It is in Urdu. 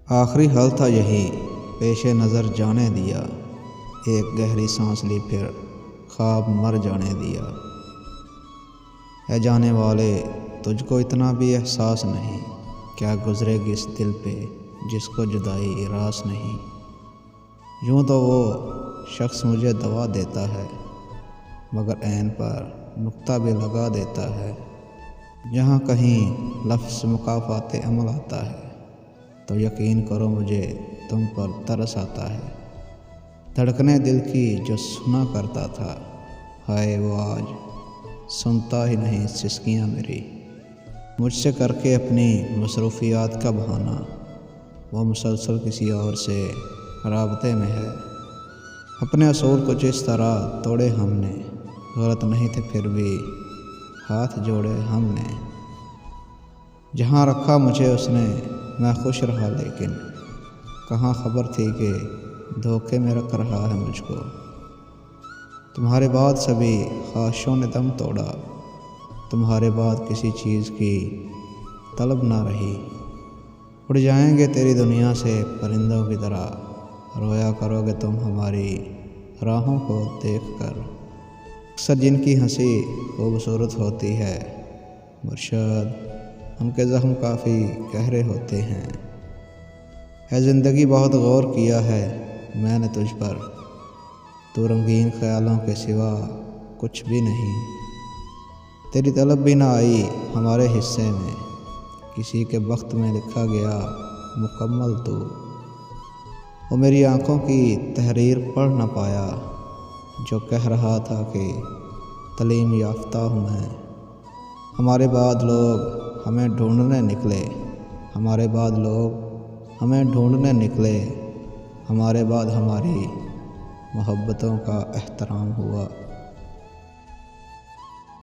آخری حل تھا یہی پیش نظر جانے دیا، ایک گہری سانس لی پھر خواب مر جانے دیا۔ اے جانے والے تجھ کو اتنا بھی احساس نہیں، کیا گزرے گی اس دل پہ جس کو جدائی راس نہیں۔ یوں تو وہ شخص مجھے دوا دیتا ہے، مگر عین پر نقطہ بھی لگا دیتا ہے۔ جہاں کہیں لفظ مکافات عمل آتا ہے تو یقین کرو مجھے تم پر ترس آتا ہے۔ دھڑکنے دل کی جو سنا کرتا تھا، ہائے وہ آج سنتا ہی نہیں سسکیاں میری۔ مجھ سے کر کے اپنی مصروفیات کا بہانہ، وہ مسلسل کسی اور سے رابطے میں ہے۔ اپنے اصول کو جس طرح توڑے ہم نے، غلط نہیں تھے پھر بھی ہاتھ جوڑے ہم نے۔ جہاں رکھا مجھے اس نے میں خوش رہا، لیکن کہاں خبر تھی کہ دھوکے میں رکھ رہا ہے مجھ کو۔ تمہارے بعد سبھی خواہشوں نے دم توڑا، تمہارے بعد کسی چیز کی طلب نہ رہی۔ اڑ جائیں گے تیری دنیا سے پرندوں کی طرح، رویا کرو گے تم ہماری راہوں کو دیکھ کر۔ اکثر جن کی ہنسی خوبصورت ہوتی ہے مرشد، ان کے زخم کافی گہرے ہوتے ہیں۔ اے زندگی بہت غور کیا ہے میں نے تجھ پر، تو رنگین خیالوں کے سوا کچھ بھی نہیں۔ تیری طلب بھی نہ آئی ہمارے حصے میں، کسی کے بخت میں لکھا گیا مکمل تو۔ وہ میری آنکھوں کی تحریر پڑھ نہ پایا جو کہہ رہا تھا کہ تعلیم یافتہ ہوں میں۔ ہمارے بعد لوگ ہمیں ڈھونڈنے نکلے، ہمارے بعد لوگ ہمیں ڈھونڈنے نکلے، ہمارے بعد ہماری محبتوں کا احترام ہوا۔